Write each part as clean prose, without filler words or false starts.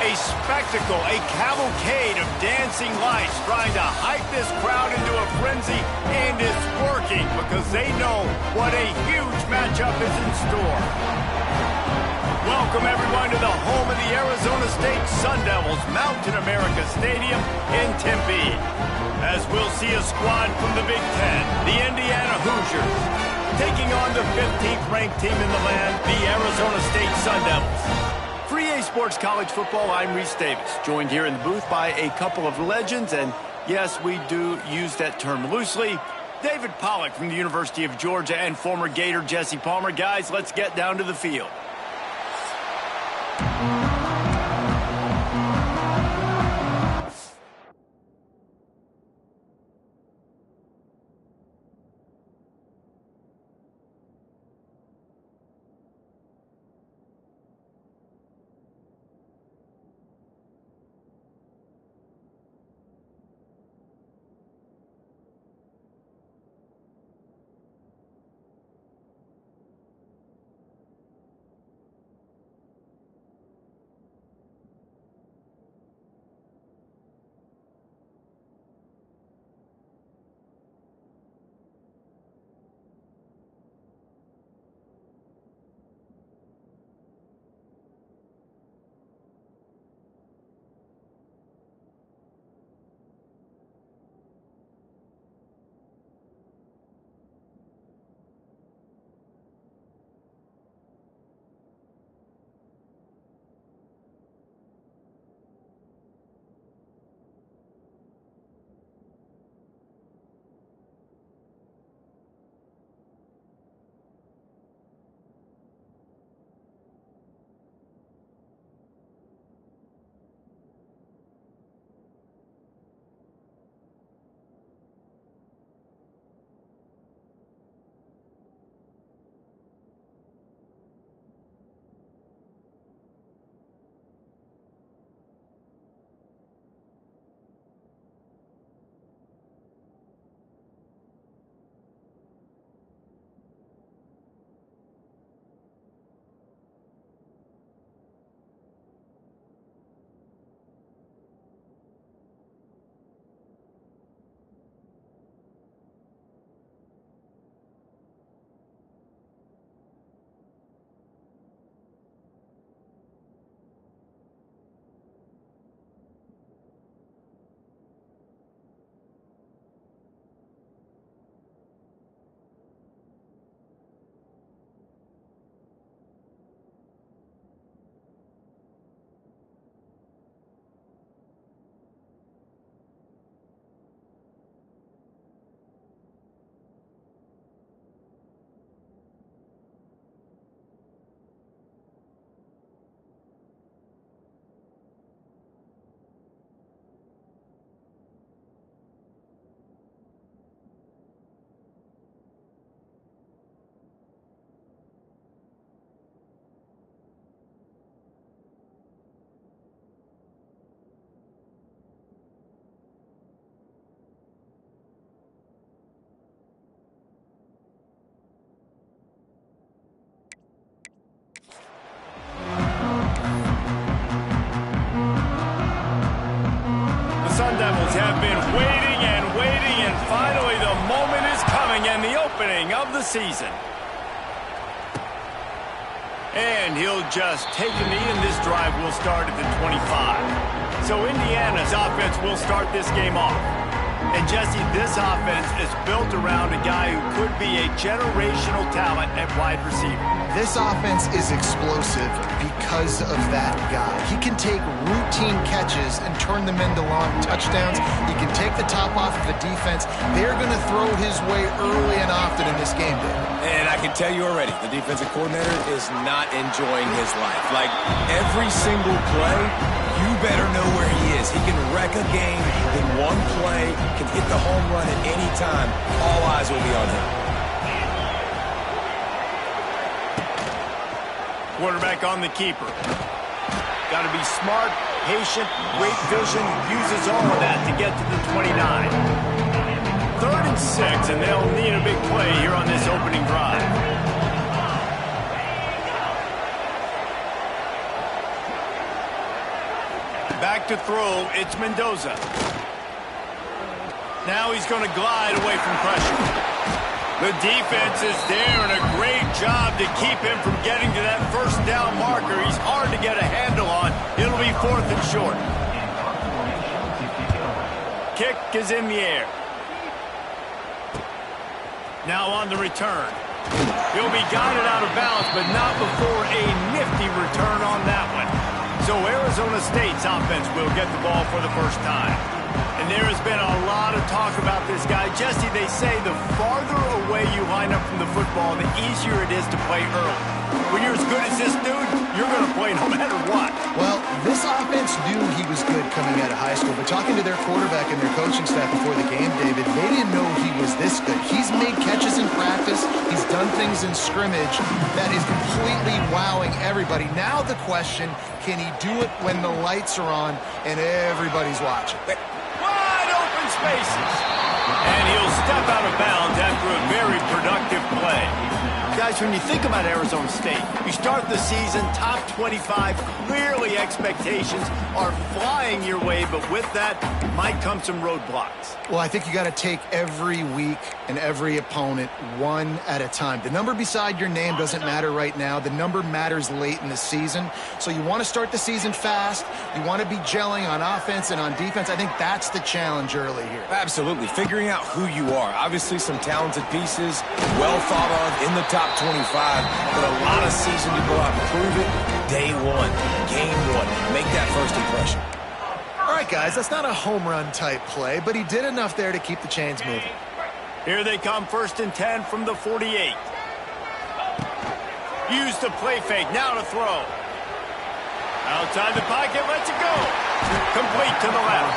A spectacle, a cavalcade of dancing lights trying to hype this crowd into a frenzy, and it's working because they know what a huge matchup is in store. Welcome, everyone, to the home of the Arizona State Sun Devils, Mountain America Stadium in Tempe. As we'll see a squad from the Big Ten, the Indiana Hoosiers, taking on the 15th-ranked team in the land, the Arizona State Sun Devils. For EA Sports College Football, I'm Reese Davis, joined here in the booth by a couple of legends, and yes, we do use that term loosely. David Pollack from the University of Georgia and former Gator Jesse Palmer. Guys, let's get down to the field. Sun Devils have been waiting, and finally the moment is coming, and the opening of the season. And he'll just take a knee, and this drive will start at the 25. So Indiana's offense will start this game off. And Jesse, this offense is built around a guy who could be a generational talent at wide receiver. This offense is explosive because of that guy. He can take routine catches and turn them into long touchdowns. He can take the top off of the defense. They're going to throw his way early and often in this game, Dave. And I can tell you already, the defensive coordinator is not enjoying his life. Like, every single play, you better know where he is. He can wreck a game in one play, can hit the home run at any time. All eyes will be on him. Quarterback on the keeper. Got to be smart, patient, great vision, uses all of that to get to the 29. 3rd and 6, and they'll need a big play here on this opening drive. Back to throw, it's Mendoza. Now he's going to glide away from pressure. The defense is there, and a great job to keep him from getting to that first down marker. He's hard to get a handle on. It'll be 4th and short. Kick is in the air. Now on the return. He'll be guided out of bounds, but not before a nifty return on that one. So Arizona State's offense will get the ball for the first time. And there has been a lot of talk about this guy. Jesse, they say the farther away you line up from the football, the easier it is to play early. When you're as good as this dude, you're going to play no matter what. Well, this offense knew he was good coming out of high school, but talking to their quarterback and their coaching staff before the game, David, they didn't know he was this good. He's made catches in practice. He's done things in scrimmage that is completely wowing everybody. Now the question, can he do it when the lights are on and everybody's watching? Wide open spaces. And he'll step out of bounds after a very productive play. Guys, when you think about Arizona State, you start the season top 25. Clearly expectations are flying your way, but with that might come some roadblocks. Well, I think you got to take every week and every opponent one at a time. The number beside your name doesn't matter right now. The number matters late in the season. So you want to start the season fast. You want to be gelling on offense and on defense. I think that's the challenge early here. Absolutely. Figuring out who you are. Obviously some talented pieces, well thought of in the top 25, but a lot of season to go out and prove it. Day one, game one. Make that first impression. All right, guys, that's not a home run type play, but he did enough there to keep the chains moving. Here they come, 1st and 10 from the 48. Use the play fake, now to throw. Outside the pocket, lets it go. Complete to the left.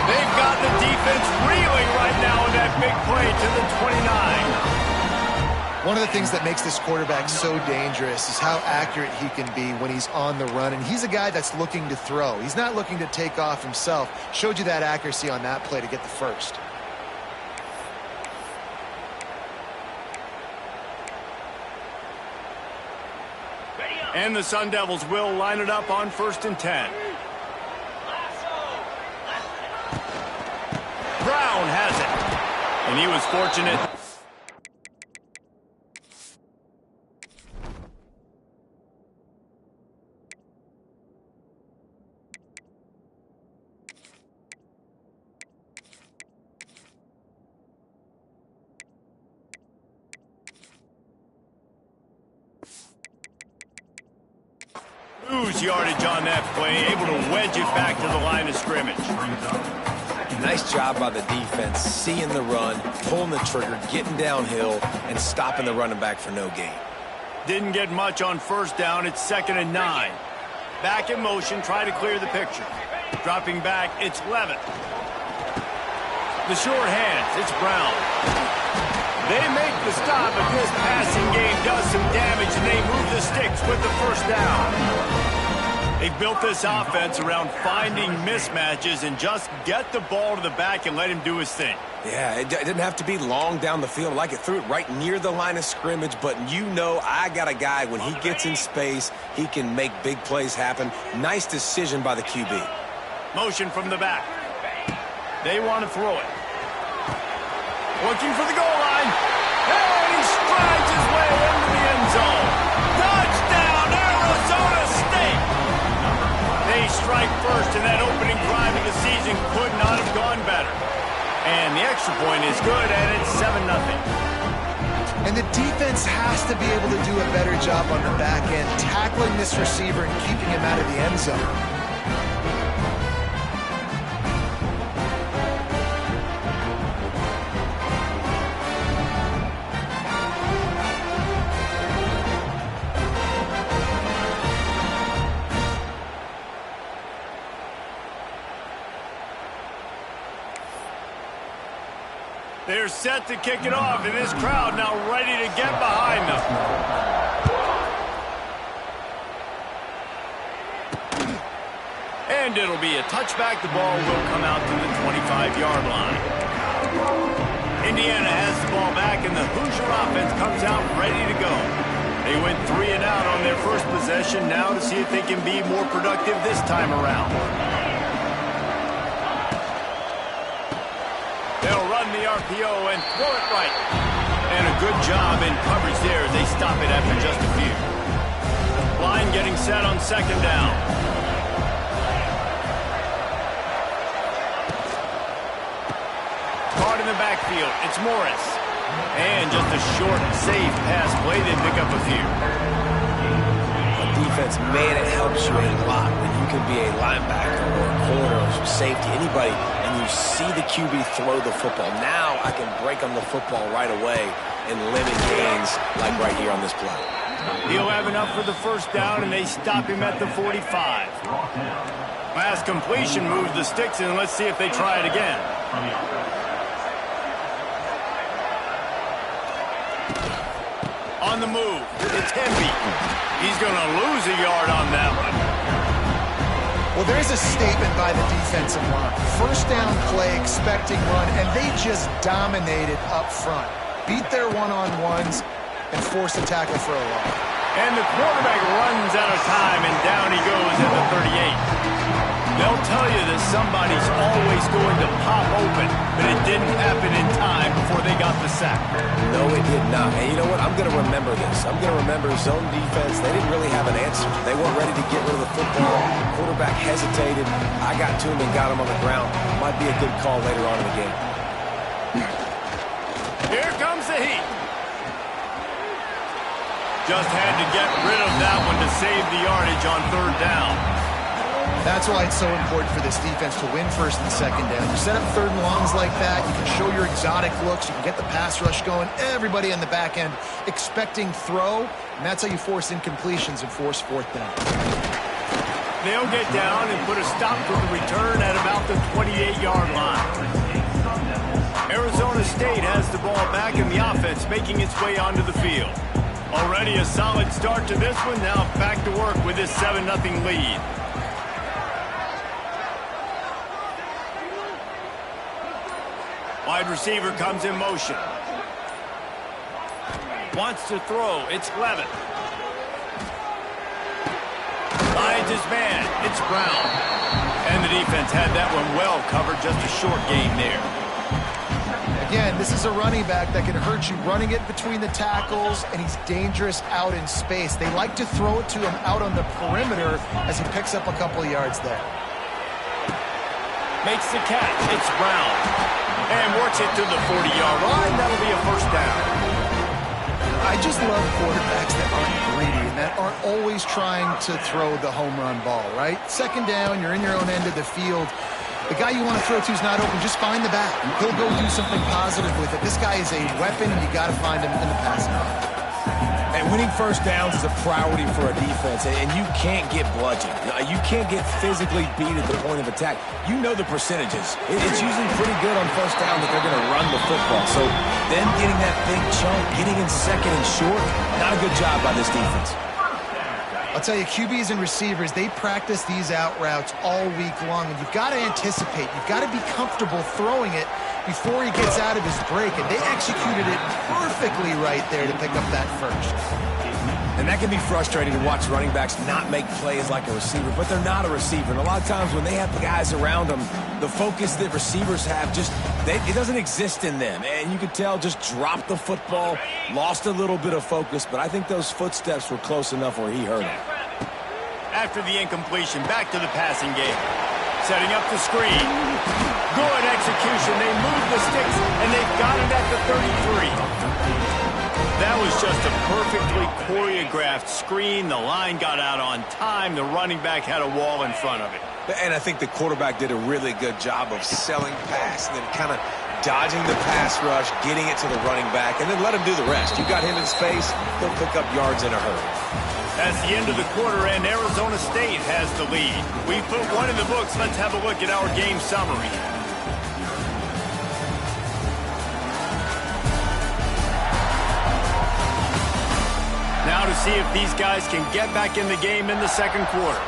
They've got the defense reeling right now in that big play to the 29. One of the things that makes this quarterback so dangerous is how accurate he can be when he's on the run. And he's a guy that's looking to throw. He's not looking to take off himself. Showed you that accuracy on that play to get the first. And the Sun Devils will line it up on 1st and 10. Brown has it. And he was fortunate. Huge yardage on that play, able to wedge it back to the line of scrimmage. Nice job by the defense, seeing the run, pulling the trigger, getting downhill, and stopping the running back for no gain. Didn't get much on 1st down. It's 2nd and 9. Back in motion, try to clear the picture. Dropping back, it's Levitt. The short hands, it's Brown. They make the stop, but this passing game does some damage, and they move the sticks with the 1st down. They've built this offense around finding mismatches and just get the ball to the back and let him do his thing. Yeah, it didn't have to be long down the field. Like it threw it right near the line of scrimmage, but you know I got a guy, when he gets in space, he can make big plays happen. Nice decision by the QB. Motion from the back. They want to throw it. Looking for the goal line. And he strides his way into the end zone. Touchdown, Arizona State! They strike first, and that opening drive of the season could not have gone better. And the extra point is good, and it's 7-0. And the defense has to be able to do a better job on the back end, tackling this receiver and keeping him out of the end zone. They're set to kick it off, and this crowd now ready to get behind them. And it'll be a touchback. The ball will come out to the 25-yard line. Indiana has the ball back, and the Hoosier offense comes out ready to go. They went 3 and out on their first possession, now to see if they can be more productive this time around. the RPO and throw it right. And a good job in coverage there as they stop it after just a few. Line getting set on second down. Caught in the backfield. It's Morris. And just a short, safe pass play. They pick up a few. Defense, man, it helps you a lot when you can be a linebacker or a corner or safety, anybody, and you see the QB throw the football. Now I can break on the football right away and limit gains like right here on this play. He'll have enough for the first down, and they stop him at the 45. Last completion moves the sticks, and let's see if they try it again. On the move, it's Hemby. He's going to lose a yard on that one. Well, there's a statement by the defensive line. First down play, expecting run, and they just dominated up front. Beat their one-on-ones and force a tackle for a loss. And the quarterback runs out of time, and down he goes at the 38. They'll tell you that somebody's always going to pop open, but it didn't happen in time before they got the sack. No, it did not. And you know what? I'm going to remember this. I'm going to remember zone defense. They didn't really have an answer. They weren't ready to get rid of the football. Quarterback hesitated. I got to him and got him on the ground. Might be a good call later on in the game. Here comes the heat. Just had to get rid of that one to save the yardage on third down. That's why it's so important for this defense to win first and second down. You set up third and longs like that, you can show your exotic looks, you can get the pass rush going, everybody on the back end expecting throw, and that's how you force incompletions and force fourth down. They'll get down and put a stop to the return at about the 28-yard line. Arizona State has the ball back in the offense, making its way onto the field. Already a solid start to this one, now back to work with this 7-0 lead. Wide receiver comes in motion. Wants to throw. It's Levin. Finds his man. It's Brown. And the defense had that one well covered. Just a short gain there. Again, this is a running back that can hurt you running it between the tackles, and he's dangerous out in space. They like to throw it to him out on the perimeter as he picks up a couple of yards there. Makes the catch. It's Brown. And works it to the 40-yard line. That'll be a first down. I just love quarterbacks that aren't greedy and that aren't always trying to throw the home run ball, right? Second down, you're in your own end of the field. The guy you want to throw to is not open. Just find the back. He'll go do something positive with it. This guy is a weapon, and you got to find him in the passing game. And winning first downs is a priority for a defense, and you can't get bludgeoned. You can't get physically beat at the point of attack. You know the percentages. It's usually pretty good on first down that they're going to run the football. So them getting that big chunk, getting in second and short, not a good job by this defense. I'll tell you, QBs and receivers, they practice these out routes all week long, and you've got to anticipate. You've got to be comfortable throwing it before he gets out of his break, and they executed it perfectly right there to pick up that first. And that can be frustrating to watch running backs not make plays like a receiver, but they're not a receiver. And a lot of times when they have guys around them, the focus that receivers have it doesn't exist in them. And you could tell just dropped the football, lost a little bit of focus, but I think those footsteps were close enough where he heard it. After the incompletion, back to the passing game. Setting up the screen. Good execution. They move the sticks, and they've got it at the 33. That was just a perfectly choreographed screen. The line got out on time. The running back had a wall in front of it. And I think the quarterback did a really good job of selling pass and then kind of dodging the pass rush, getting it to the running back, and then let him do the rest. You got him in space, he'll pick up yards in a hurry. That's the end of the quarter, and Arizona State has the lead. We put one in the books. Let's have a look at our game summary. Now to see if these guys can get back in the game in the second quarter.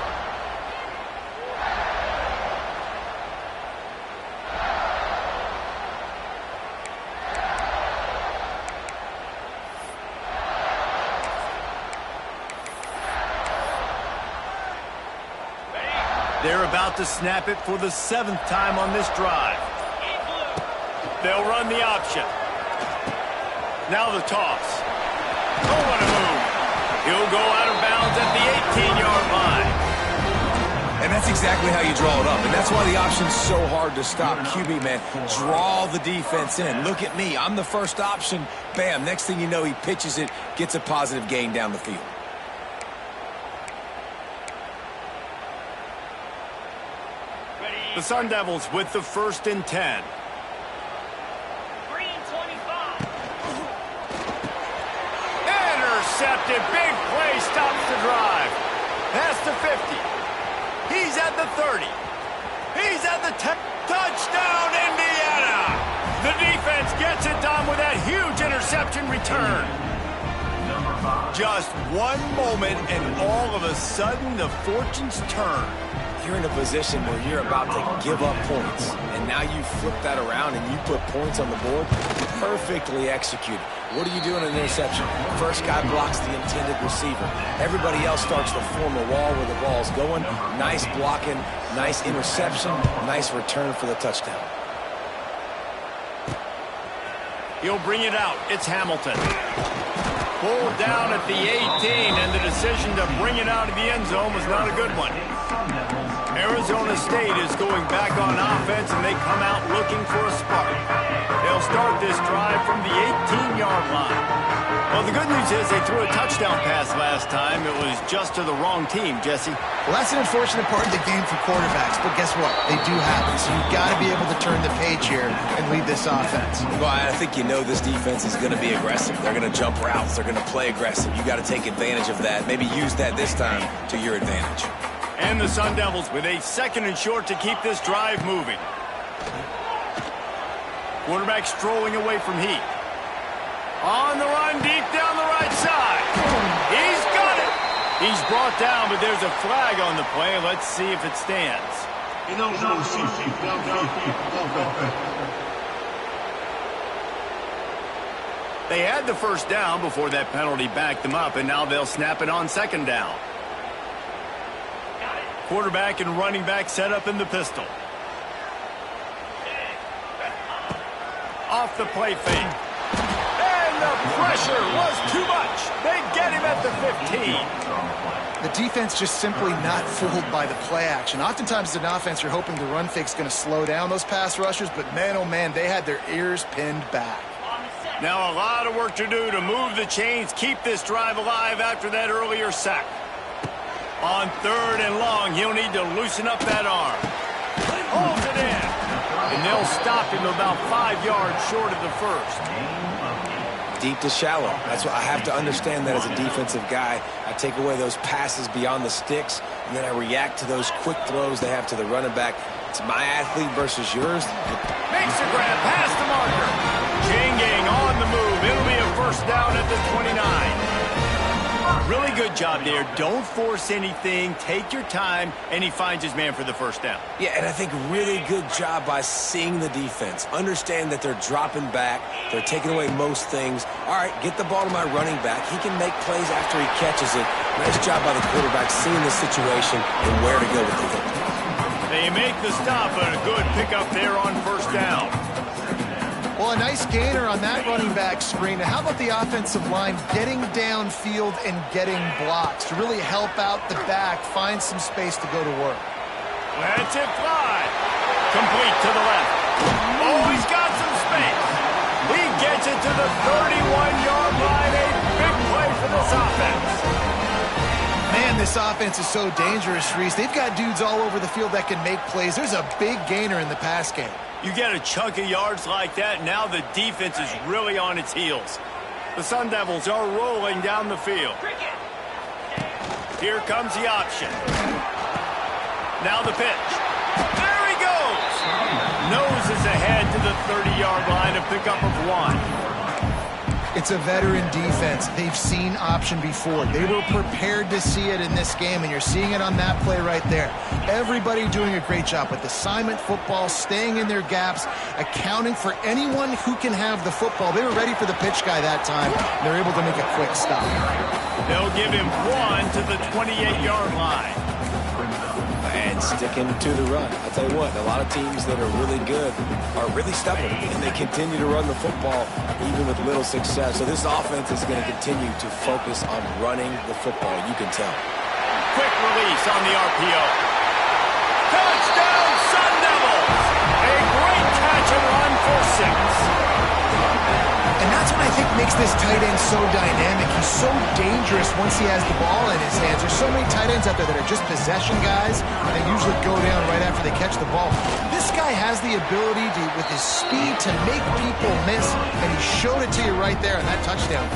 They're about to snap it for the 7th time on this drive. They'll run the option. Now the toss. Oh, what a move. He'll go out of bounds at the 18-yard line. And that's exactly how you draw it up. And that's why the option's so hard to stop. QB, man, draw the defense in. Look at me. I'm the first option. Bam. Next thing you know, he pitches it, gets a positive gain down the field. The Sun Devils with the 1st and 10. Intercepted. Big play stops the drive. Past the 50. He's at the 30. He's at the 10. Touchdown, Indiana! The defense gets it done with that huge interception return. Just one moment, and all of a sudden, the fortunes turn. You're in a position where you're about to give up points, and now you flip that around and you put points on the board. Perfectly executed. What do you do in an interception? First guy blocks the intended receiver. Everybody else starts to form a wall where the ball's going. Nice blocking, nice interception, nice return for the touchdown. He'll bring it out. It's Hamilton. Pulled down at the 18, and the decision to bring it out of the end zone was not a good one. Arizona State is going back on offense, and they come out looking for a spark. They'll start this drive from the 18-yard line. Well, the good news is they threw a touchdown pass last time. It was just to the wrong team, Jesse. Well, that's an unfortunate part of the game for quarterbacks, but guess what? They do happen, so you've got to be able to turn the page here and lead this offense. Well, I think you know this defense is going to be aggressive. They're going to jump routes. They're going to play aggressive. You got to take advantage of that. Maybe use that this time to your advantage. And the Sun Devils with a 2nd and short to keep this drive moving. Quarterback strolling away from Heath. On the run, deep down the right side. He's got it. He's brought down, but there's a flag on the play. Let's see if it stands. They had the first down before that penalty backed them up, and now they'll snap it on 2nd down. Quarterback and running back set up in the pistol. Off the play fake. And the pressure was too much. They get him at the 15. The defense just simply not fooled by the play action. Oftentimes as an offense, you're hoping the run fake's going to slow down those pass rushers, but man, oh man, they had their ears pinned back. Now a lot of work to do to move the chains, keep this drive alive after that earlier sack. On 3rd and long, he'll need to loosen up that arm. Holds it in. And they'll stop him about 5 yards short of the 1st. Deep to shallow. That's what I have to understand that as a defensive guy. I take away those passes beyond the sticks, and then I react to those quick throws they have to the running back. It's my athlete versus yours. Makes a grab past the marker. Changing on the move. It'll be a 1st down at the 29. Really good job there. Don't force anything. Take your time, and he finds his man for the 1st down. Yeah, and I think really good job by seeing the defense. Understand that they're dropping back. They're taking away most things. All right, get the ball to my running back. He can make plays after he catches it. Nice job by the quarterback seeing the situation and where to go with the football. They make the stop, but a good pickup there on 1st down. Well, a nice gainer on that running back screen. How about the offensive line getting downfield and getting blocks to really help out the back, find some space to go to work? Let's it fly. Complete to the left. Oh, he's got some space. He gets it to the 31-yard line. A big play for this offense. Man, this offense is so dangerous, Reese. They've got dudes all over the field that can make plays. There's a big gainer in the pass game. You get a chunk of yards like that, now the defense is really on its heels. The Sun Devils are rolling down the field. Here comes the option. Now the pitch. There he goes! Noses ahead to the 30-yard line, a pickup of 1. It's a veteran defense. They've seen option before. They were prepared to see it in this game, and you're seeing it on that play right there. Everybody doing a great job with assignment football, staying in their gaps, accounting for anyone who can have the football. They were ready for the pitch guy that time. They're able to make a quick stop. They'll give him 1 to the 28-yard line. And and sticking to the run. I'll tell you what, a lot of teams that are really good are really stubborn, and they continue to run the football even with little success. So this offense is going to continue to focus on running the football. You can tell. Quick release on the RPO. Touchdown, Sun Devils! A great catch and run for 6. And that's what I think makes this tight end so dynamic. He's so dangerous once he has the ball in his hands. There's so many tight ends out there that are just possession guys, and they usually go down right after they catch the ball. This guy has the ability to, with his speed, to make people miss, and he showed it to you right there in that touchdown.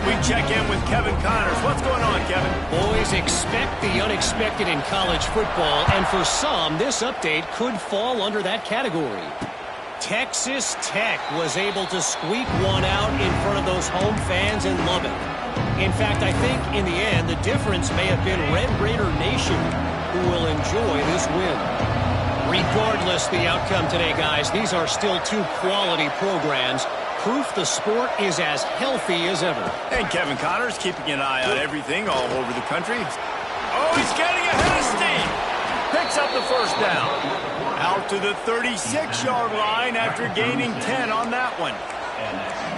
We check in with Kevin Connors. What's going on, Kevin? Boys, expect the unexpected in college football, and for some, this update could fall under that category. Texas Tech was able to squeak one out in front of those home fans in Lubbock. In fact, I think in the end, the difference may have been Red Raider Nation who will enjoy this win. Regardless the outcome today, guys, these are still two quality programs. Proof the sport is as healthy as ever. And Kevin Connors keeping an eye on everything all over the country. Oh, he's getting ahead of steam. Picks up the first down. Out to the 36-yard line after gaining 10 on that one.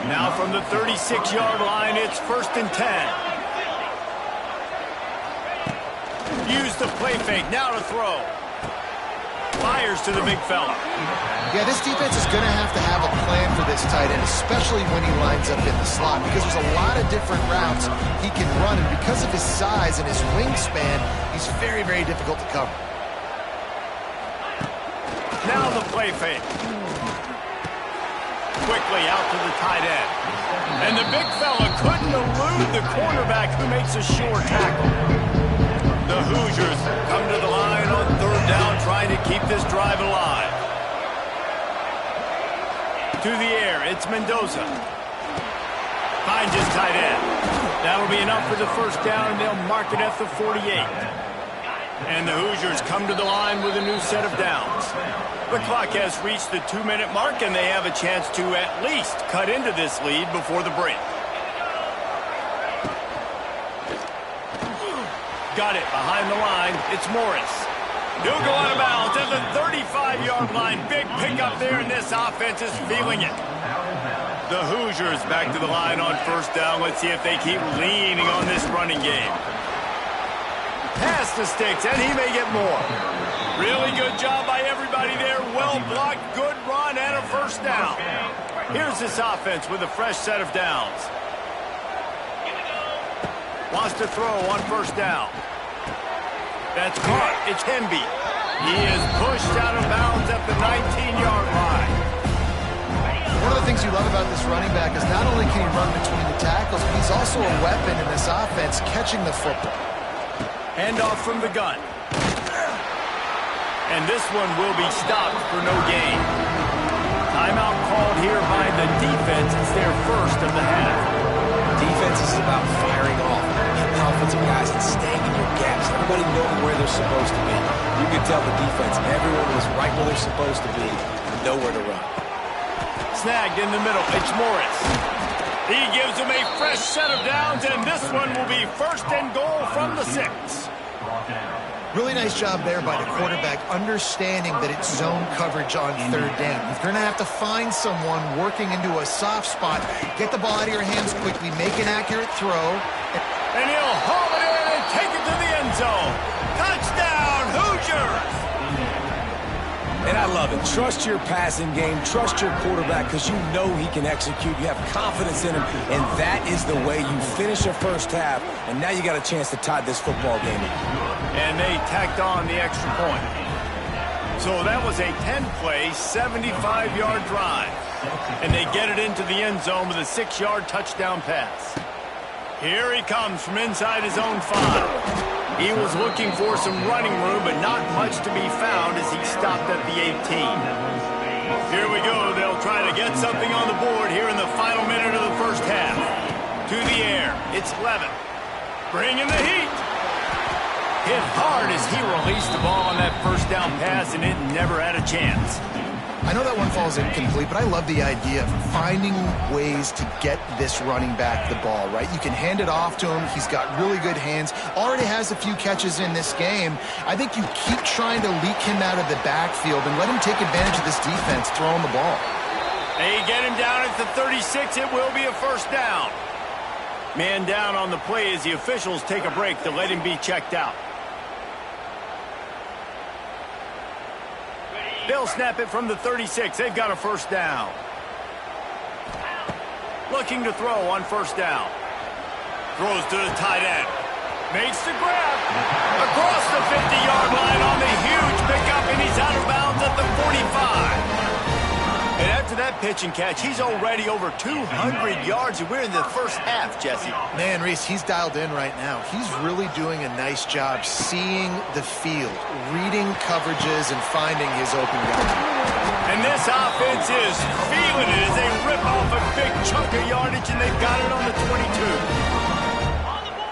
Now from the 36-yard line, it's 1st and 10. Use the play fake. Now to throw. Fires to the big fella. Yeah, this defense is going to have a plan for this tight end, especially when he lines up in the slot, because there's a lot of different routes he can run, and because of his size and his wingspan, he's very, very difficult to cover. Now the play fake. Quickly out to the tight end. And the big fella couldn't elude the cornerback who makes a sure tackle. The Hoosiers come to the line on 3rd down, trying to keep this drive alive. To the air, it's Mendoza. Finds his tight end. That'll be enough for the 1st down, and they'll mark it at the 48. And the Hoosiers come to the line with a new set of downs. The clock has reached the 2-minute mark, and they have a chance to at least cut into this lead before the break. Got it behind the line. It's Morris. He'll go out of bounds at the 35-yard line. Big pickup there, and this offense is feeling it. The Hoosiers back to the line on 1st down. Let's see if they keep leaning on this running game. Pass the sticks, and he may get more. Really good job by everybody there. Well blocked, good run, and a 1st down. Here's this offense with a fresh set of downs. Wants to throw on 1st down. That's caught. It's Hemby. He is pushed out of bounds at the 19-yard line. One of the things you love about this running back is not only can he run between the tackles, but he's also a weapon in this offense catching the football. Handoff from the gun. And this one will be stopped for no gain. Timeout called here by the defense. It's their first of the half. Defense is about firing off offensive guys and staying in your gaps. Everybody knowing where they're supposed to be. You can tell the defense, everyone was right where they're supposed to be, nowhere to run. Snagged in the middle. It's Morris. He gives him a fresh set of downs, and this one will be 1st and goal from the 6. Really nice job there by the quarterback, understanding that it's zone coverage on 3rd down. You're going to have to find someone working into a soft spot, get the ball out of your hands quickly, make an accurate throw. And he'll haul it in and take it to the end zone. Touchdown, Hoosiers! And I love it. Trust your passing game. Trust your quarterback because you know he can execute. You have confidence in him, and that is the way you finish a 1st half, and now you got a chance to tie this football game in. And they tacked on the extra point. So that was a 10-play, 75-yard drive. And they get it into the end zone with a 6-yard touchdown pass. Here he comes from inside his own 5. He was looking for some running room, but not much to be found as he stopped at the 18. Here we go. They'll try to get something on the board here in the final minute of the 1st half. To the air. It's Levin. Bringing the heat. Hit hard as he released the ball on that 1st down pass, and it never had a chance. I know that one falls incomplete, but I love the idea of finding ways to get this running back the ball, right? You can hand it off to him. He's got really good hands. Already has a few catches in this game. I think you keep trying to leak him out of the backfield and let him take advantage of this defense throwing the ball. They get him down at the 36. It will be a first down. Man down on the play as the officials take a break to let him be checked out. They'll snap it from the 36. They've got a first down. Looking to throw on first down. Throws to the tight end. Makes the grab. Across the 50-yard line on the huge pickup, and he's out of bounds at the 45. And after that pitch and catch, he's already over 200 yards, and we're in the first half, Jesse. Man, Reese, he's dialed in right now. He's really doing a nice job seeing the field, reading coverages, and finding his open guy. And this offense is feeling it as they rip off a big chunk of yardage, and they've got it on the 22.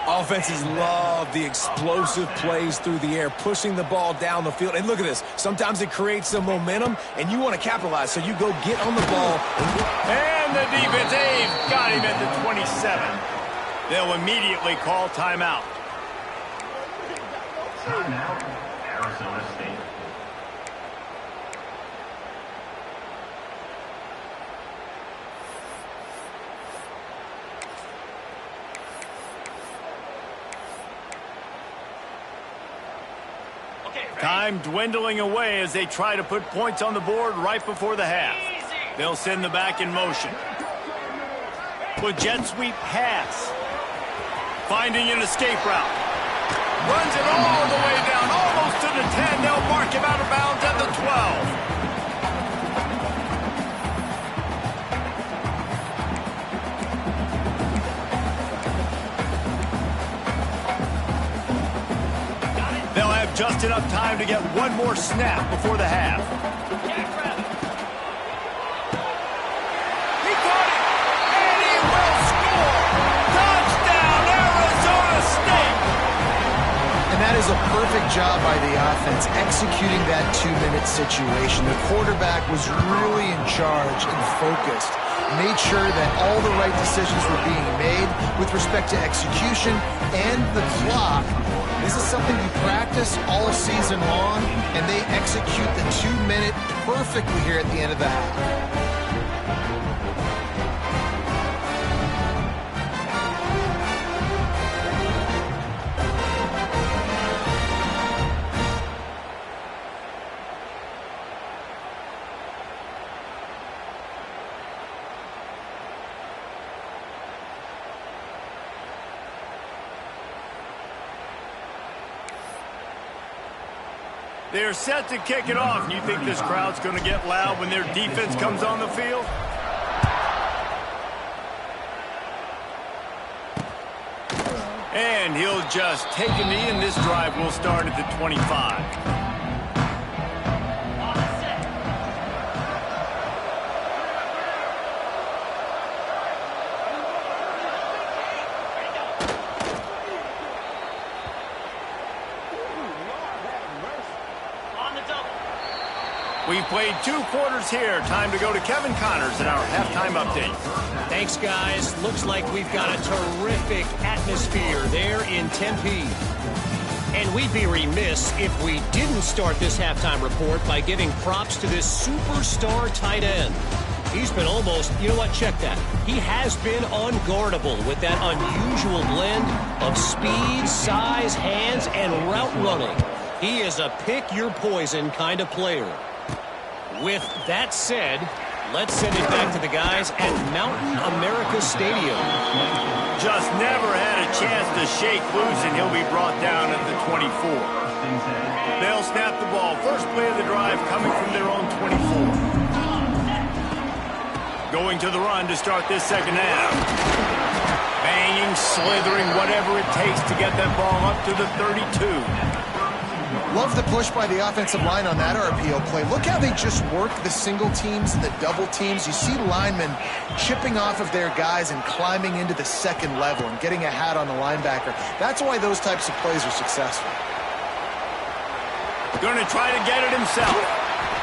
Offenses love the explosive plays through the air, pushing the ball down the field. And look at this. Sometimes it creates some momentum, and you want to capitalize, so you go get on the ball. And the defense, they've got him at the 27. They'll immediately call timeout. Timeout, Arizona State. Time dwindling away as they try to put points on the board right before the half. They'll send the back in motion. With jet sweep pass. Finding an escape route. Runs it all the way down, almost to the 10. They'll mark him out of bounds at the 12. Just enough time to get one more snap before the half. He caught it, and he will score! Touchdown, Arizona State! And that is a perfect job by the offense, executing that 2-minute situation. The quarterback was really in charge and focused. Made sure that all the right decisions were being made with respect to execution and the clock. This is something you practice all season long, and they execute the 2-minute perfectly here at the end of the half. They're set to kick it off. You think this crowd's going to get loud when their defense comes on the field? And he'll just take a knee, and this drive will start at the 25. We've played 2 quarters here. Time to go to Kevin Connors in our halftime update. Thanks, guys. Looks like we've got a terrific atmosphere there in Tempe. And we'd be remiss if we didn't start this halftime report by giving props to this superstar tight end. He's been almost, you know what, check that. He has been unguardable with that unusual blend of speed, size, hands, and route running. He is a pick-your-poison kind of player. With that said, let's send it back to the guys at Mountain America Stadium. Just never had a chance to shake loose, and he'll be brought down at the 24. They'll snap the ball. First play of the drive coming from their own 24. Going to the run to start this second half. Banging, slithering, whatever it takes to get that ball up to the 32. Love the push by the offensive line on that RPO play. Look how they just work the single teams and the double teams. You see linemen chipping off of their guys and climbing into the second level and getting a hat on the linebacker. That's why those types of plays are successful. Going to try to get it himself.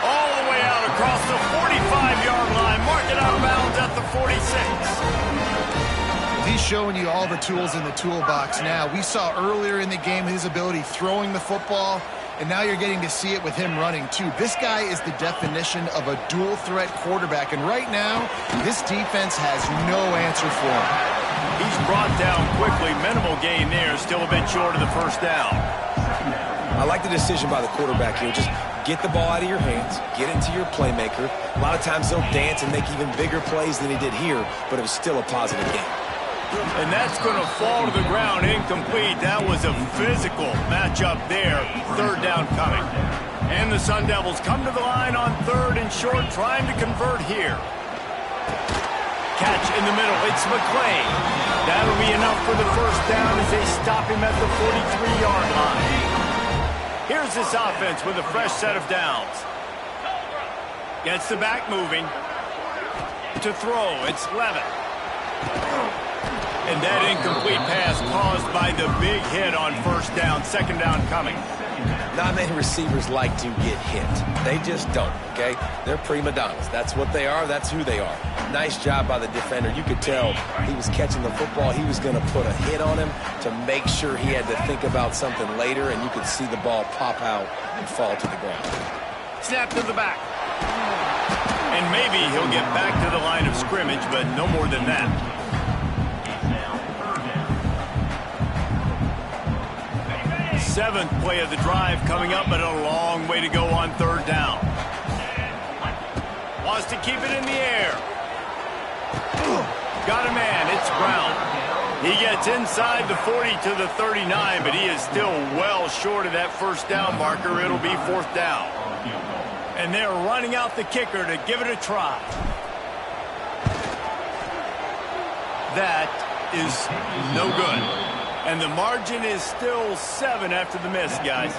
All the way out across the showing you all the tools in the toolbox now. We saw earlier in the game his ability throwing the football, and now you're getting to see it with him running too. This guy is the definition of a dual-threat quarterback, and right now, this defense has no answer for him. He's brought down quickly. Minimal gain there, still a bit short of the first down. I like the decision by the quarterback here. Just get the ball out of your hands, get it to your playmaker. A lot of times they'll dance and make even bigger plays than he did here, but it was still a positive game. And that's going to fall to the ground incomplete. That was a physical matchup there. Third down coming. And the Sun Devils come to the line on third and short, trying to convert here. Catch in the middle. It's McClain. That'll be enough for the first down as they stop him at the 43-yard line. Here's this offense with a fresh set of downs. Gets the back moving. To throw, it's Levitt. And that incomplete pass caused by the big hit on first down. Second down coming. Not many receivers like to get hit. They just don't, okay? They're prima donnas. That's what they are. That's who they are. Nice job by the defender. You could tell he was catching the football. He was going to put a hit on him to make sure he had to think about something later, and you could see the ball pop out and fall to the ground. Snap to the back. And maybe he'll get back to the line of scrimmage, but no more than that. Seventh play of the drive coming up, but a long way to go on third down. Wants to keep it in the air. Got a man. It's Brown. He gets inside the 40 to the 39, but he is still well short of that first down marker. It'll be fourth down. And they're running out the kicker to give it a try. That is no good. And the margin is still 7 after the miss, guys.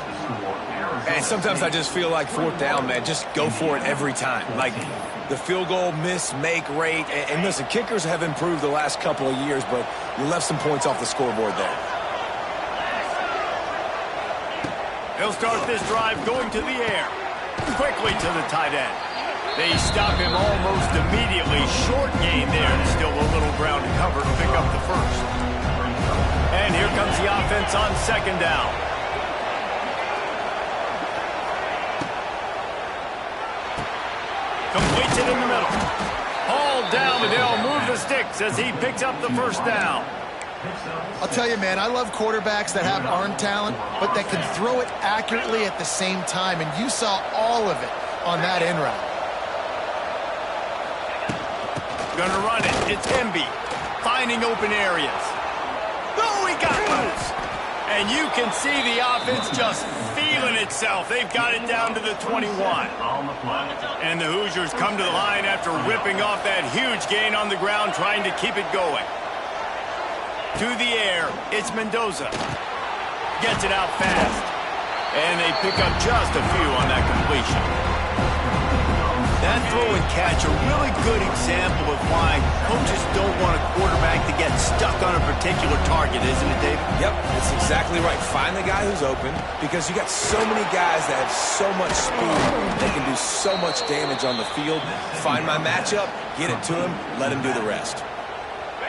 And sometimes I just feel like fourth down, man, just go for it every time. Like the field goal miss-make rate. And listen, kickers have improved the last couple of years, but you left some points off the scoreboard there. He'll start this drive going to the air. Quickly to the tight end. They stop him almost immediately. Short gain there, and still a little ground to cover to pick up the first. And here comes the offense on second down. Completes it in the middle. Hauled down, but they'll move the sticks as he picks up the first down. I'll tell you, man, I love quarterbacks that have arm talent, but that can throw it accurately at the same time, and you saw all of it on that end route. Gonna run it. It's Hemby, finding open areas. Oh, he got loose. And you can see the offense just feeling itself. They've got it down to the 21. And the Hoosiers come to the line after ripping off that huge gain on the ground, trying to keep it going. To the air, it's Mendoza. Gets it out fast. And they pick up just a few on that completion. That throw and catch, a really good example of why coaches don't want a quarterback to get stuck on a particular target, isn't it, David? Yep, that's exactly right. Find the guy who's open, because you got so many guys that have so much speed, they can do so much damage on the field. Find my matchup, get it to him, let him do the rest.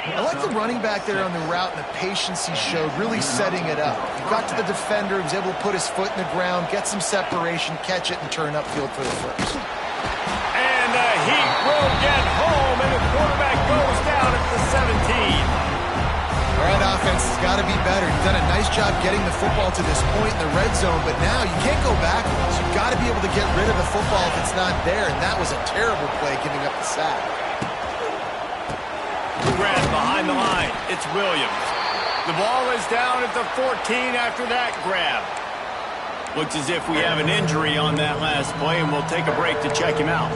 I like the running back there on the route and the patience he showed, really setting it up. He got to the defender, he was able to put his foot in the ground, get some separation, catch it, and turn upfield for the first. And the Heat will get home, and the quarterback goes down at the 17. All right, offense has got to be better. You've done a nice job getting the football to this point in the red zone, but now you can't go backwards. You've got to be able to get rid of the football if it's not there, and that was a terrible play giving up the sack. Grab behind the line. It's Williams. The ball is down at the 14 after that grab. Looks as if we have an injury on that last play, and we'll take a break to check him out.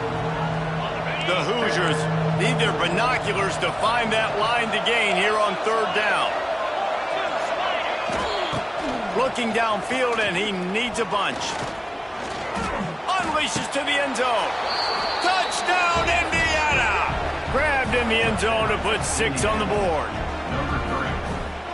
The Hoosiers need their binoculars to find that line to gain here on third down. Looking downfield, and he needs a bunch. Unleashes to the end zone. Touchdown, Indiana! Grabbed in the end zone to put 6 on the board.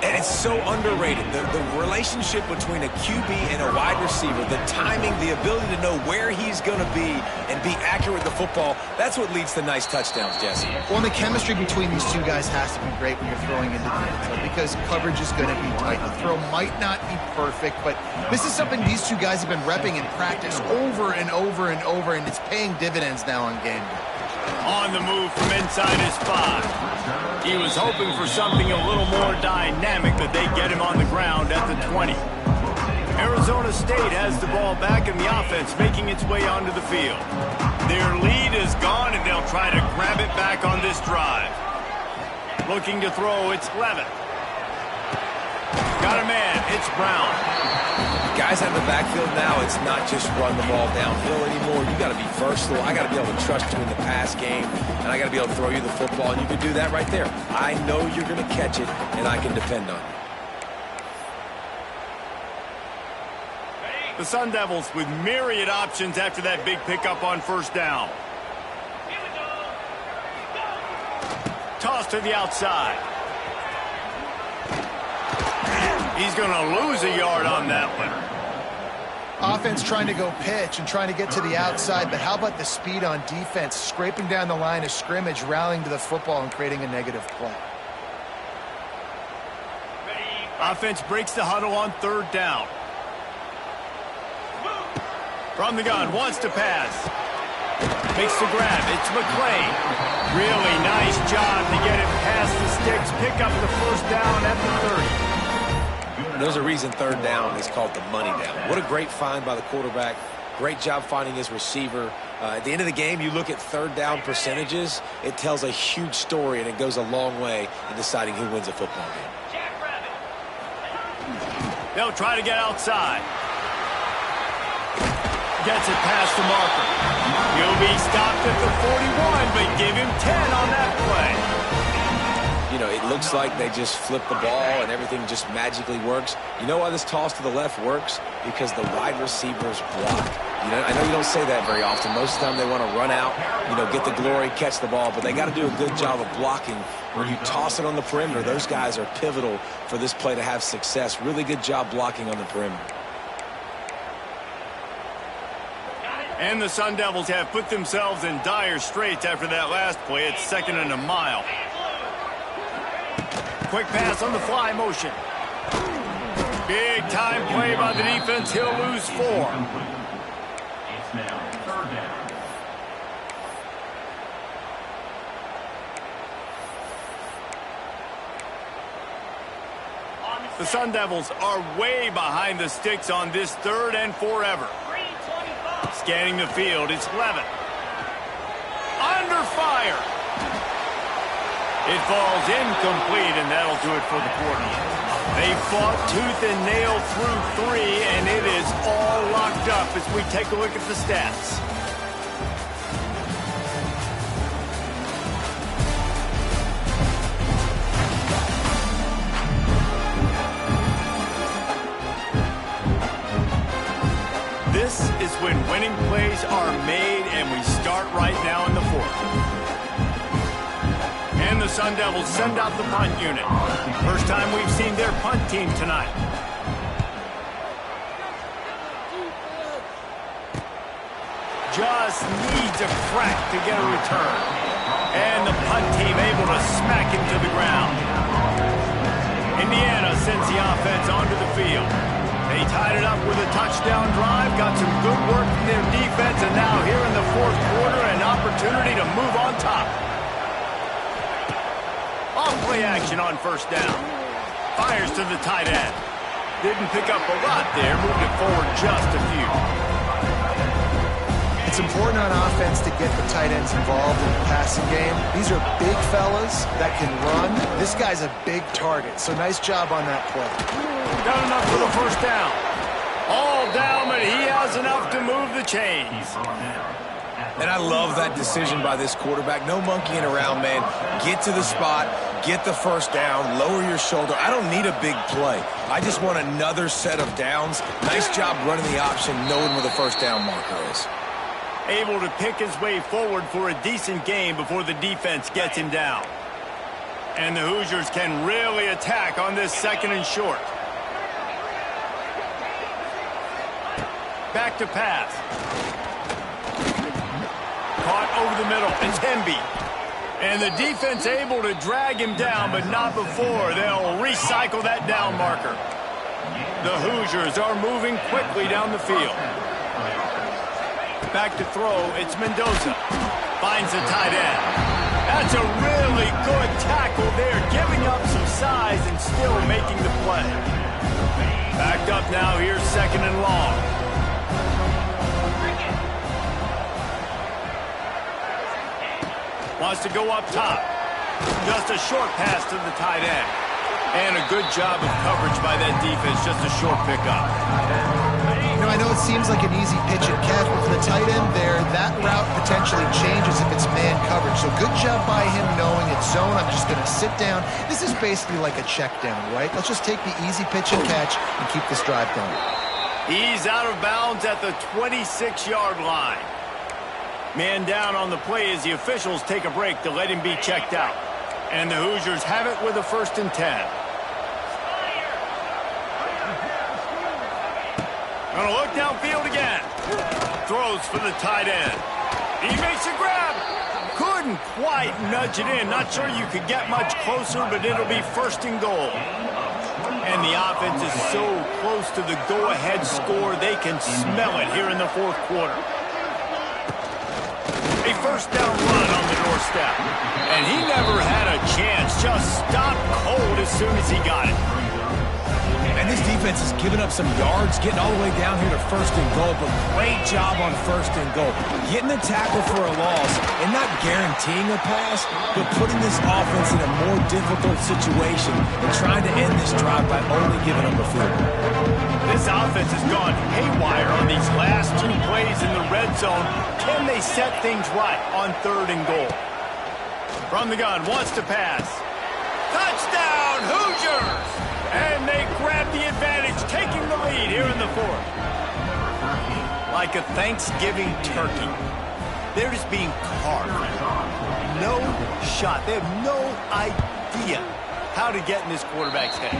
And it's so underrated. The relationship between a QB and a wide receiver, the timing, the ability to know where he's going to be and be accurate with the football, that's what leads to nice touchdowns, Jesse. Well, the chemistry between these two guys has to be great when you're throwing into the end zone because coverage is going to be tight. The throw might not be perfect, but this is something these two guys have been repping in practice over and over and over, and it's paying dividends now on game day. On the move from inside his 5. He was hoping for something a little more dynamic, but they get him on the ground at the 20. Arizona State has the ball back in the offense, making its way onto the field. Their lead is gone, and they'll try to grab it back on this drive. Looking to throw, it's Levitt. Got a man, it's Brown. Guys out of the backfield now, it's not just run the ball downhill anymore. You got to be versatile. I got to be able to trust you in the pass game, and I got to be able to throw you the football, and you can do that right there. I know you're going to catch it, and I can depend on you. The Sun Devils with myriad options after that big pickup on first down. Toss to the outside. He's going to lose a yard on that one. Offense trying to go pitch and trying to get to the outside, but how about the speed on defense, scraping down the line of scrimmage, rallying to the football and creating a negative play. Offense breaks the huddle on third down. From the gun, wants to pass. Makes the grab, it's McClain. Really nice job to get it past the sticks, pick up the first down at the 30. There's a reason third down is called the money down. What a great find by the quarterback. Great job finding his receiver. At the end of the game, you look at third down percentages. It tells a huge story, and it goes a long way in deciding who wins a football game. They'll try to get outside. Gets it past the marker. He'll be stopped at the 41, but give him 10 on that play. You know, it looks like they just flip the ball and everything just magically works. You know why this toss to the left works? Because the wide receivers block. You know, I know you don't say that very often. Most of the time they want to run out, you know, get the glory, catch the ball, but they got to do a good job of blocking. When you toss it on the perimeter, those guys are pivotal for this play to have success. Really good job blocking on the perimeter. And the Sun Devils have put themselves in dire straits after that last play. It's 2nd and a mile. Quick pass on the fly motion. Big time play by the defense. He'll lose 4. It's now third down. The Sun Devils are way behind the sticks on this 3rd and forever. Scanning the field, it's Levitt. Under fire. It falls incomplete, and that'll do it for the quarter. They fought tooth and nail through 3, and it is all locked up as we take a look at the stats. This is when winning plays are made, and we start right now in the 4th. And the Sun Devils send out the punt unit. First time we've seen their punt team tonight. Just needs a crack to get a return. And the punt team able to smack him to the ground. Indiana sends the offense onto the field. They tied it up with a touchdown drive, got some good work from their defense, and now here in the 4th quarter, an opportunity to move on top. Off-play action on first down. Fires to the tight end. Didn't pick up a lot there, moved it forward just a few. It's important on offense to get the tight ends involved in the passing game. These are big fellas that can run. This guy's a big target, so nice job on that play. Got enough for the first down. All down, but he has enough to move the chains. And I love that decision by this quarterback. No monkeying around, man. Get to the spot, get the first down, lower your shoulder. I don't need a big play. I just want another set of downs. Nice job running the option, knowing where the first down marker is. Able to pick his way forward for a decent game before the defense gets him down. And the Hoosiers can really attack on this 2nd and short. Back to pass. Caught over the middle. It's Hemby. And the defense able to drag him down, but not before they'll recycle that down marker. The Hoosiers are moving quickly down the field. Back to throw. It's Mendoza. Finds the tight end. That's a really good tackle there, giving up some size and still making the play. Backed up now, here's 2nd and long. Wants to go up top. Just a short pass to the tight end. And a good job of coverage by that defense, just a short pickup. You know, I know it seems like an easy pitch and catch, but for the tight end there, that route potentially changes if it's man coverage. So good job by him knowing it's zone. I'm just going to sit down. This is basically like a check down, right? Let's just take the easy pitch and catch and keep this drive going. He's out of bounds at the 26-yard line. Man down on the play as the officials take a break to let him be checked out. And the Hoosiers have it with a 1st and 10. Gonna look downfield again. Throws for the tight end. He makes a grab. Couldn't quite nudge it in. Not sure you could get much closer, but it'll be 1st and goal. And the offense is so close to the go-ahead score, they can smell it here in the 4th quarter. A 1st down run on the doorstep. And he never had a chance. Just stopped cold as soon as he got it. And this defense has given up some yards, getting all the way down here to 1st and goal, but great job on 1st and goal. Getting the tackle for a loss and not guaranteeing a pass, but putting this offense in a more difficult situation and trying to end this drive by only giving up a field goal. This offense has gone haywire on these last 2 plays in the red zone. Can they set things right on 3rd and goal? From the gun, wants to pass. Touchdown, Hoosiers! And they grab the advantage, taking the lead here in the 4th. Like a Thanksgiving turkey, they're just being carved. No shot. They have no idea how to get in this quarterback's head.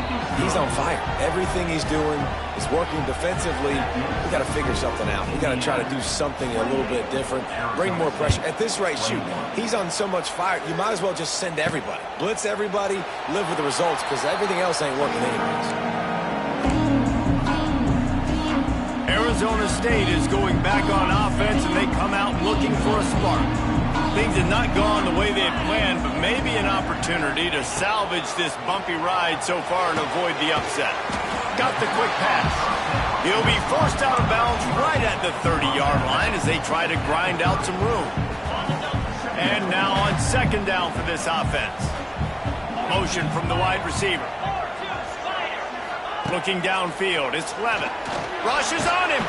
He's on fire. Everything he's doing is working defensively. We got to figure something out. We got to try to do something a little bit different, bring more pressure. At this rate, shoot, he's on so much fire, you might as well just send everybody. Blitz everybody, live with the results, because everything else ain't working anyways. Arizona State is going back on offense, and they come out looking for a spark. Things have not gone the way they had planned, but maybe an opportunity to salvage this bumpy ride so far and avoid the upset. Got the quick pass. He'll be forced out of bounds right at the 30-yard line as they try to grind out some room. And now on 2nd down for this offense. Motion from the wide receiver. Looking downfield, it's Levitt. Rushes on him.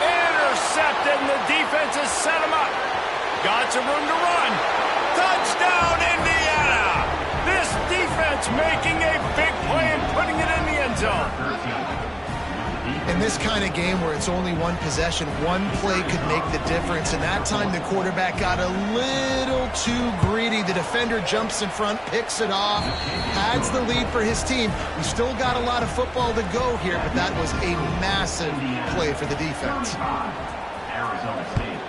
Intercepted, and the defense has set him up. Got some room to run. Touchdown, Indiana! This defense making a big play and putting it in the end zone. In this kind of game where it's only one possession, one play could make the difference. And that time the quarterback got a little too greedy. The defender jumps in front, picks it off, adds the lead for his team. We still got a lot of football to go here, but that was a massive play for the defense. Arizona State,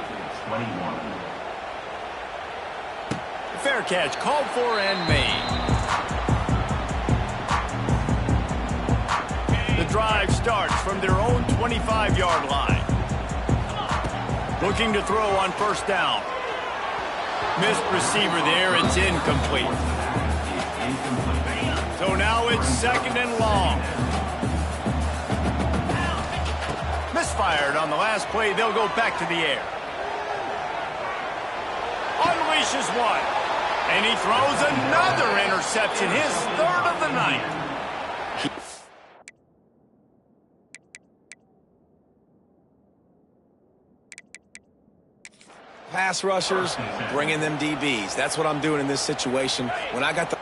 21. Fair catch, called for and made. The drive starts from their own 25-yard line. Looking to throw on 1st down. Missed receiver there, it's incomplete. So now it's 2nd and long. Misfired on the last play, they'll go back to the air. Unleashes one. And he throws another interception, his 3rd of the night. Pass rushers, bringing them DBs. That's what I'm doing in this situation. When I got the...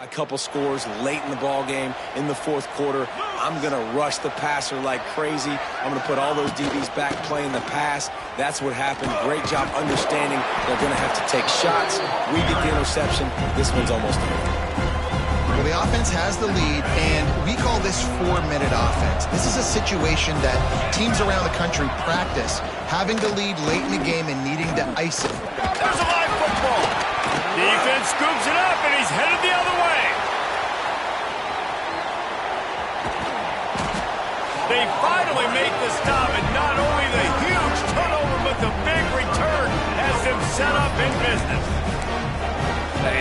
a couple scores late in the ball game in the fourth quarter. I'm going to rush the passer like crazy. I'm going to put all those DBs back playing the pass. That's what happened. Great job understanding they're going to have to take shots. We get the interception. This one's almost over. Well, the offense has the lead, and we call this 4-minute offense. This is a situation that teams around the country practice, having the lead late in the game and needing to ice it. There's a live football. Defense scoops it up, and he's headed the other way. They finally make the stop, and not only the huge turnover, but the big return has them set up in business.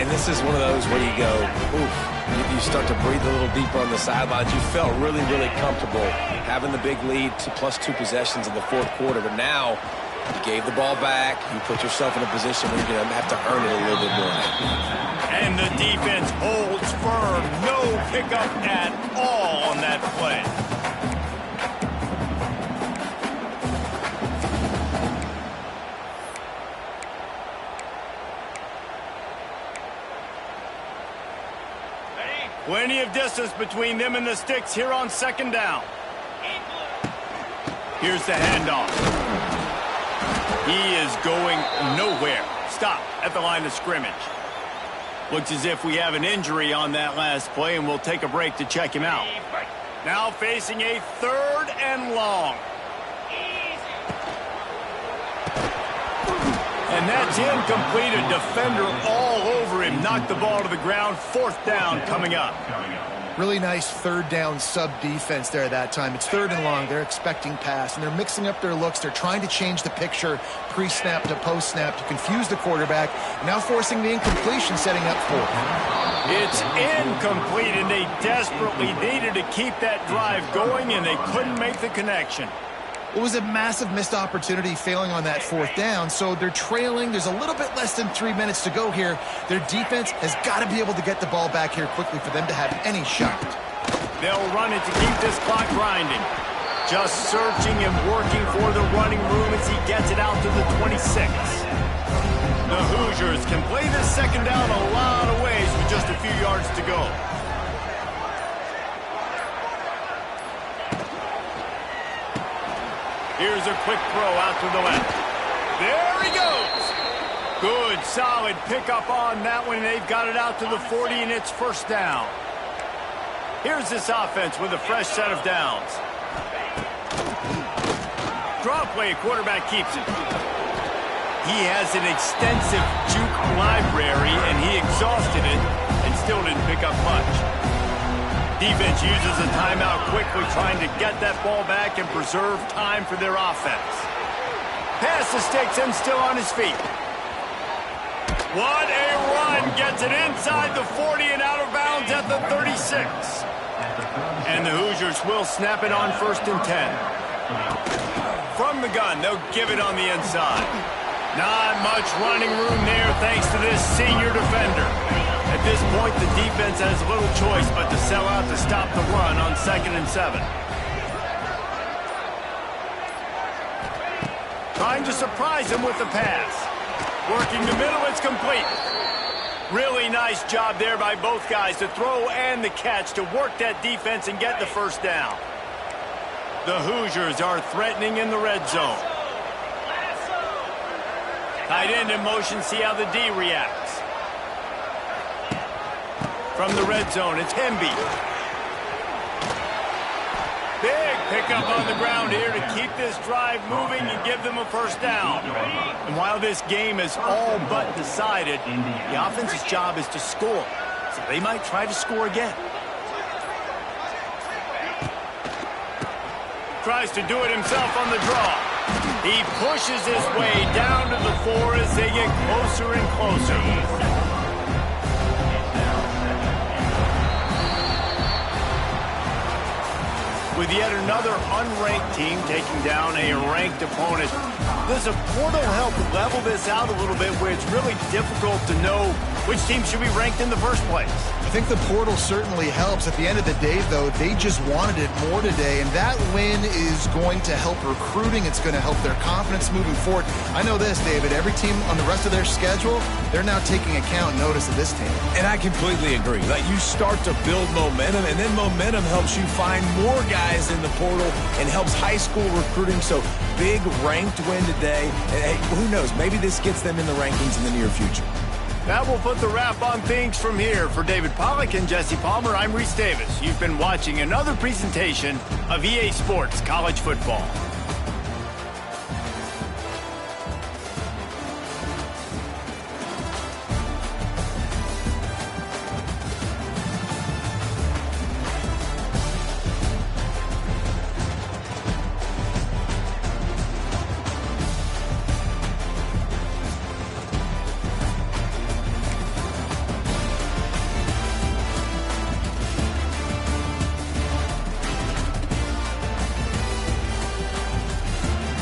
And this is one of those where you go, oof. You start to breathe a little deeper on the sidelines. You felt really, really comfortable having the big lead to +2 possessions in the fourth quarter. But now you gave the ball back. You put yourself in a position where you're going to have to earn it a little bit more. And the defense holds firm. No pickup at all on that play. Plenty of distance between them and the sticks here on second down. Here's the handoff. He is going nowhere. Stop at the line of scrimmage. Looks as if we have an injury on that last play, and we'll take a break to check him out. Now facing a 3rd and long. And that's incomplete. A defender all over him. Knocked the ball to the ground. 4th down coming up. Really nice 3rd down sub defense there that time. It's 3rd and long. They're expecting pass, and they're mixing up their looks. They're trying to change the picture pre-snap to post-snap to confuse the quarterback. Now forcing the incompletion, setting up 4th. It's incomplete, and they desperately needed to keep that drive going, and they couldn't make the connection. It was a massive missed opportunity failing on that 4th down, so they're trailing. There's a little bit less than 3 minutes to go here. Their defense has got to be able to get the ball back here quickly for them to have any shot. They'll run it to keep this clock grinding. Just searching and working for the running room as he gets it out to the 26. The Hoosiers can play this second down a lot of ways with just a few yards to go. Here's a quick throw out to the left. There he goes. Good, solid pickup on that one. They've got it out to the 40, and it's 1st down. Here's this offense with a fresh set of downs. Draw play, quarterback keeps it. He has an extensive juke library, and he exhausted it and still didn't pick up much. Defense uses a timeout quickly, trying to get that ball back and preserve time for their offense. Pass the sticks and still on his feet. What a run! Gets it inside the 40 and out of bounds at the 36. And the Hoosiers will snap it on 1st and 10. From the gun, they'll give it on the inside. Not much running room there thanks to this senior defender. At this point, the defense has little choice but to sell out to stop the run on 2nd and 7. Trying to surprise him with the pass. Working the middle, it's complete. Really nice job there by both guys to throw and the catch to work that defense and get the 1st down. The Hoosiers are threatening in the red zone. Tight end in motion, see how the D reacts. From the red zone, it's Hemby. Big pickup on the ground here to keep this drive moving and give them a 1st down. And while this game is all but decided, the offense's job is to score. So they might try to score again. Tries to do it himself on the draw. He pushes his way down to the 4 as they get closer and closer. With yet another unranked team taking down a ranked opponent, does a portal help level this out a little bit where it's really difficult to know which team should be ranked in the first place? think the portal certainly helps. At the end of the day, though, they just wanted it more today, and that win is going to help recruiting. It's going to help their confidence moving forward. I know this, David, every team on the rest of their schedule, they're now taking account and notice of this team. And I completely agree. Like, you start to build momentum, and then momentum helps you find more guys in the portal and helps high school recruiting. So big ranked win today. And hey, who knows? Maybe this gets them in the rankings in the near future. That will put the wrap on things from here. For David Pollack and Jesse Palmer, I'm Reese Davis. You've been watching another presentation of EA Sports College Football.